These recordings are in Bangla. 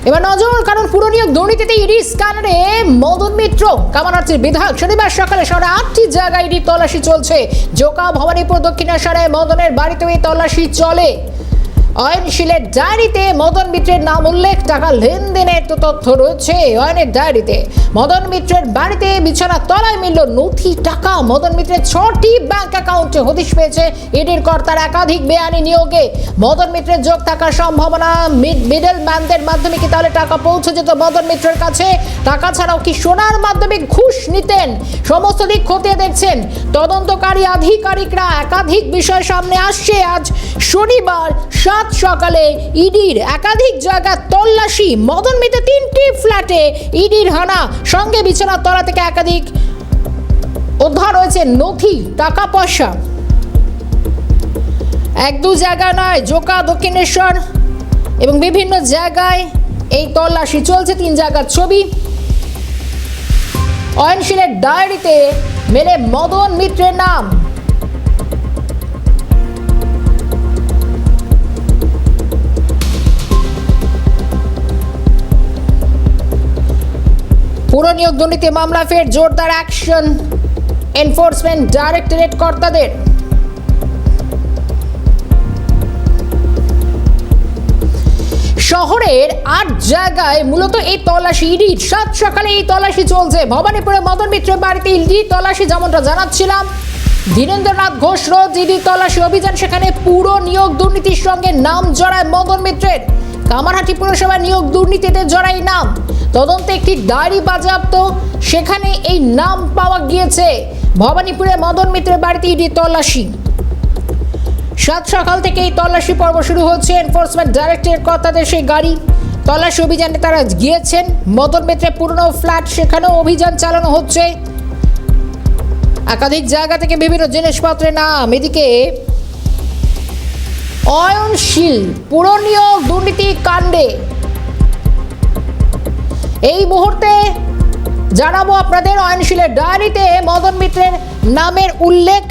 এবার নজর, কারণ পুরো নিয়োগ দুর্নীতিতে ইডি স্ক্যানারে মদন মিত্র কামারহাটির বিধায়ক। শনিবার সকালে শহরে 8টি জায়গায় ইডি তল্লাশি চলছে। জোকা, ভবানীপুর, দক্ষিণেশ্বরে মদনের বাড়িতেও এই তল্লাশি চলে। অয়নশীলের ডায়েরিতে মদন মিত্রের নাম উল্লেখ, টাকা লেনদেনের তথ্য রয়েছে অয়নের ডায়েরিতে। মদন মিত্রের বাড়িতে বিছানার তলায় মিলল নথি, টাকা। মদন মিত্রের 6টি ব্যাংক অ্যাকাউন্টে হদিশ পেয়েছে ইডির কর্তার একাধিক বেআইনি নিয়োগে মদন মিত্রের যোগ থাকার সম্ভাবনা। মিডল ম্যানদের মাধ্যমে কি তাহলে টাকা পৌঁছে যেত মদন মিত্রের কাছে? টাকা ছাড়াও কি সোনার মাধ্যমে ঘুষ নিতেন? সমস্ত দিক খতিয়ে দেখছেন তদন্তকারী আধিকারিকরা। একাধিক বিষয় সামনে আসছে। আজ শনিবার সকালে ইডির একাধিক জায়গা তল্লাশি। মদন মিত্রের 3টি ফ্ল্যাটে ইডির হানা, সঙ্গে বিছানার তলা থেকে একাধিক উদ্ধার হয়েছে নথি, টাকা পয়সা। 1-2 জায়গা নয়, জোকা, দক্ষিণেশ্বর এবং বিভিন্ন জায়গায় এই তল্লাশি চলছে। 3 জায়গার ছবি। অয়নশীলের ডায়েরিতে মেলে মদন মিত্রের নাম। পুরো নিয়োগ দুর্নীতি মামলা ফের জোরদার অ্যাকশন এনফোর্সমেন্ট ডাইরেক্টরেট কর্তাদের। শহরের 8 জায়গায় মূলত এই তল্লাশি ইডির। সকালে এই তল্লাশি চলছে। ভবানীপুরে মদন মিত্রের বাড়িতে ইডি তল্লাশি, যেমনটা জানাচ্ছিলাম। ধীরেন্দ্রনাথ ঘোষ রোড ইডি তল্লাশি অভিযান, সেখানে পুরো নিয়োগ দুর্নীতির সঙ্গে নাম জড়ায় মদন মিত্রের। কামারহাটি পুরসভায় নিয়োগ দুর্নীতিতে জড়াই নাম। তদন্তে একটি ডায়েরি বাজেয়াপ্ত, সেখানে এই নাম পাওয়া গিয়েছে। ভবানীপুরে মদন মিত্রের বাড়িতে ইডি তল্লাশি। সকাল থেকে এই তল্লাশি পর্ব শুরু হচ্ছে। এনফোর্সমেন্ট ডাইরেক্টরেট কর্তাদের সেই গাড়ি তল্লাশি অভিযানে তারা গিয়েছেন। মদন মিত্রের পুরনো ফ্ল্যাট, সেখানেও অভিযান চালানো হচ্ছে। একাধিক জায়গা থেকে বিভিন্ন জিনিসপত্রের নাম। এদিকে অয়নশীল পুরো নিয়োগ দুর্নীতি কাণ্ডে এই মুহূর্তে জানাবো আপনাদের অয়নশীলের ডায়েরিতে মদন মিত্রের নামের উল্লেখ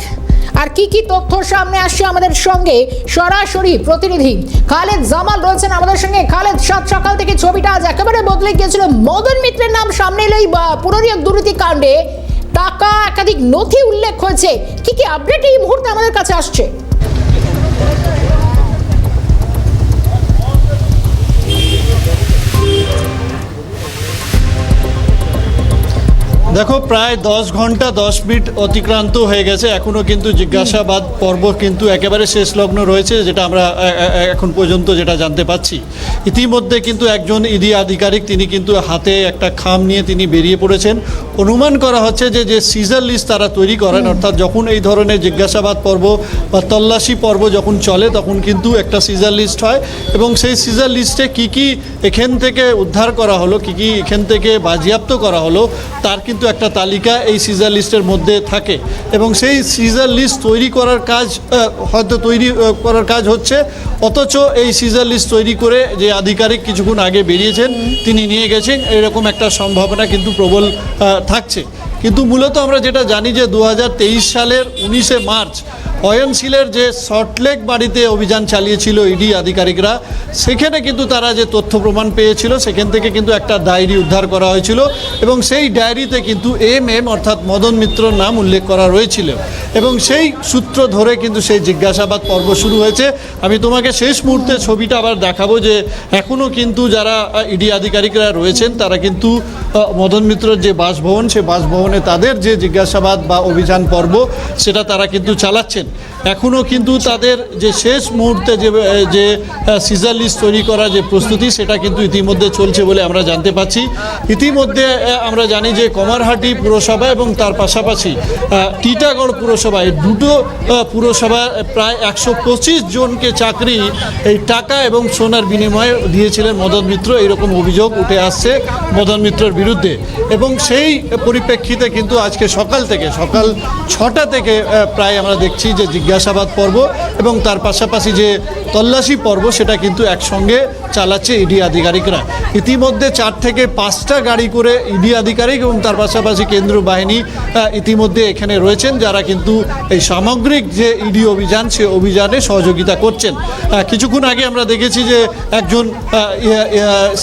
আর কি কি তথ্য সামনে আসছে। আমাদের সঙ্গে সরাসরি প্রতিনিধি খালেদ জামাল রয়েছেন আমাদের সঙ্গে। খালেদ, সকাল থেকে ছবিটা আজ একেবারে বদলে গিয়েছিল। মদন মিত্রের নাম সামনে এলেই পুরো নিয়োগ দুর্নীতি কাণ্ডে টাকা, একাধিক নথি উল্লেখ হয়েছে। কি কি আপডেট এই মুহূর্তে আমাদের কাছে আসছে? দেখো, প্রায় 10 ঘন্টা 10 মিনিট অতিক্রান্ত হয়ে গেছে। এখনও কিন্তু জিজ্ঞাসাবাদ পর্ব কিন্তু একেবারে শেষ লগ্ন রয়েছে, যেটা আমরা এখন পর্যন্ত যেটা জানতে পাচ্ছি। ইতিমধ্যে কিন্তু একজন ইডি আধিকারিক, তিনি কিন্তু হাতে একটা খাম নিয়ে তিনি বেরিয়ে পড়েছেন। অনুমান করা হচ্ছে যে সিজার লিস্ট তারা তৈরি করেন, অর্থাৎ যখন এই ধরনের জিজ্ঞাসাবাদ পর্ব বা তল্লাশি পর্ব যখন চলে, তখন কিন্তু একটা সিজার লিস্ট হয় এবং সেই সিজার লিস্টে কী কী এখান থেকে উদ্ধার করা হলো, কী কী এখান থেকে বাজেয়াপ্ত করা হলো, তার কিন্তু একটা তালিকা এই সিজার লিস্টের মধ্যে থাকে এবং সেই সিজার লিস্ট তৈরি করার কাজ হচ্ছে। অথচ এই সিজার লিস্ট তৈরি করে যে আধিকারিক কিছুক্ষণ আগে বেরিয়েছেন, তিনি নিয়ে গেছেন, এরকম একটা সম্ভাবনা কিন্তু প্রবল থাকছে। কিন্তু মূলত আমরা যেটা জানি যে 2023 সালের 19শে মার্চ অয়নশীলের যে সল্টলেক বাড়িতে অভিযান চালিয়েছিল ইডি আধিকারিকরা, সেখানে কিন্তু তারা যে তথ্য প্রমাণ পেয়েছিল, সেখান থেকে কিন্তু একটা ডায়েরি উদ্ধার করা হয়েছিল এবং সেই ডায়েরিতে কিন্তু MM অর্থাৎ মদন মিত্রর নাম উল্লেখ করা রয়েছিল এবং সেই সূত্র ধরে কিন্তু সেই জিজ্ঞাসাবাদ পর্ব শুরু হয়েছে। আমি তোমাকে শেষ মুহূর্তে ছবিটা আবার দেখাবো যে এখনও কিন্তু যারা ইডি আধিকারিকরা রয়েছেন, তারা কিন্তু মদন মিত্রর যে বাসভবন, সে বাসভবনে তাদের যে জিজ্ঞাসাবাদ বা অভিযান পর্ব, সেটা তারা কিন্তু চালাচ্ছেন। এখনও কিন্তু তাদের যে শেষ মুহূর্তে যে সিজার লিস্ট তৈরি করা যে প্রস্তুতি, সেটা কিন্তু ইতিমধ্যে চলছে বলে আমরা জানতে পাচ্ছি। ইতিমধ্যে আমরা জানি যে কামারহাটি পুরসভা এবং তার পাশাপাশি টিটাগড় পুরসভা, এই দুটো পুরসভা প্রায় 125 জনকে চাকরি এই টাকা এবং সোনার বিনিময়ে দিয়েছিলেন মদন মিত্র, এইরকম অভিযোগ উঠে আসছে মদন মিত্রের বিরুদ্ধে। এবং সেই পরিপ্রেক্ষিতে কিন্তু আজকে সকাল 6টা থেকে প্রায় আমরা দেখছি যে জিজ্ঞাসাবাদ পর্ব এবং তার পাশাপাশি যে তল্লাশি পর্ব, সেটা কিন্তু একসঙ্গে চালাচ্ছে ইডি আধিকারিকরা। ইতিমধ্যে 4 থেকে 5টা গাড়ি করে ইডি আধিকারিক এবং তার পাশাপাশি কেন্দ্রীয় বাহিনী ইতিমধ্যে এখানে রয়েছেন, যারা কিন্তু এই সামগ্রিক যে ইডি অভিযান সে অভিযানে সহযোগিতা করছেন। কিছুক্ষণ আগে আমরা দেখেছি যে একজন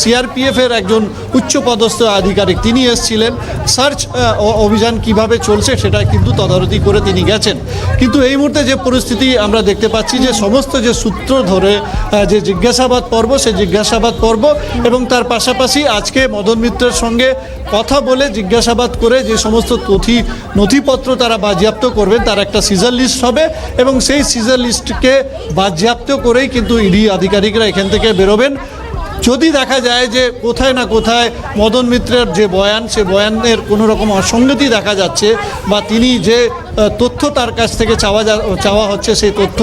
সিআরপিএফের একজন উচ্চপদস্থ আধিকারিক তিনি এসেছিলেন, সার্চ অভিযান কিভাবে চলছে সেটা কিন্তু তদারকি করে তিনি গেছেন। কিন্তু এই মুহূর্তে যে পরিস্থিতি আমরা দেখতে পাচ্ছি যে সমস্ত যে সূত্র ধরে যে জিজ্ঞাসাবাদ পর্ব, সেই জিজ্ঞাসাবাদ পর্ব এবং তার পাশাপাশি আজকে মদন মিত্রের সঙ্গে কথা বলে জিজ্ঞাসাবাদ করে যে সমস্ত নথিপত্র তারা বাজেয়াপ্ত করবেন তার একটা সিজার লিস্ট হবে এবং সেই সিজার লিস্টকে বাজেয়াপ্ত করেই কিন্তু ইডি আধিকারিকরা এখান থেকে বেরোবেন। যদি দেখা যায় যে কোথায় না কোথায় মদন মিত্রের যে বয়ান, সে বয়ানের কোনো রকম অসঙ্গতি দেখা যাচ্ছে বা তিনি যে তথ্য তার কাছ থেকে চাওয়া হচ্ছে সেই তথ্য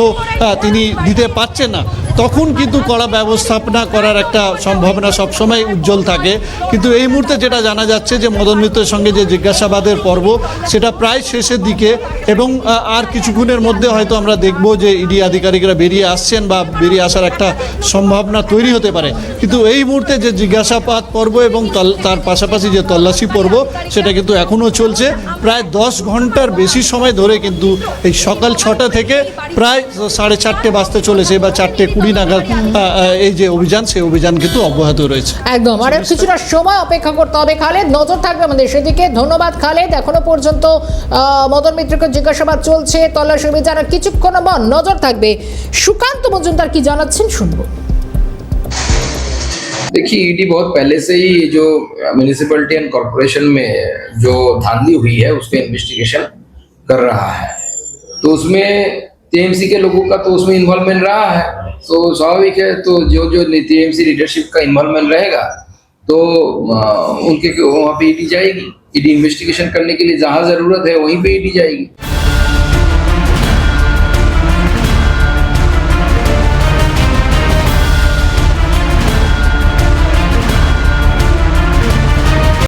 তিনি দিতে পারছেন না, তখন কিন্তু কড়া ব্যবস্থাপনা করার একটা সম্ভাবনা সবসময় উজ্জ্বল থাকে। কিন্তু এই মুহূর্তে যেটা জানা যাচ্ছে যে মদন মিত্রের সঙ্গে যে জিজ্ঞাসাবাদের পর্ব সেটা প্রায় শেষের দিকে এবং আর কিছুক্ষণের মধ্যে হয়তো আমরা দেখব যে ইডি আধিকারিকরা বেরিয়ে আসছেন বা বেরিয়ে আসার একটা সম্ভাবনা তৈরি হতে পারে। কিন্তু এই মুহূর্তে যে জিজ্ঞাসাবাদ পর্ব এবং তার পাশাপাশি যে তল্লাশি পর্ব সেটা কিন্তু এখনও চলছে। প্রায় 10 ঘন্টার বেশি সময় ধরে কিন্তু এই সকাল 6টা থেকে প্রায় 4:30 বাজতে চলেছে বা 4:20 নাগাদ এই যে অভিযান, সেই অভিযান কিন্তু অব্যাহত রয়েছে। একদম, আর কিছুটা সময় অপেক্ষা করতে হবে। খালেদ, নজর থাকবে আমাদের সেদিকে। ধন্যবাদ খালেদ। এখনো পর্যন্ত মদন মিত্রকে জিজ্ঞাসাবাদ চলছে, তল্লাশি অভিযান কিছুক্ষণ নজর থাকবে। সুকান্ত মজুমদার কি জানাচ্ছেন শুনবো। देखिए, ईडी बहुत पहले से ही जो म्युनिसिपैलिटी एंड कॉरपोरेशन में जो धांधली हुई है उसका इन्वेस्टिगेशन कर रहा है, तो उसमें टीएमसी के लोगों का तो उसमें इन्वॉल्वमेंट रहा है, तो स्वाभाविक है। तो जो टीएमसी लीडरशिप का इन्वॉल्वमेंट रहेगा तो उनके वहाँ पे ईडी जाएगी। ईडी इन्वेस्टिगेशन करने के लिए जहाँ जरूरत है वहीं पे ईडी जाएगी।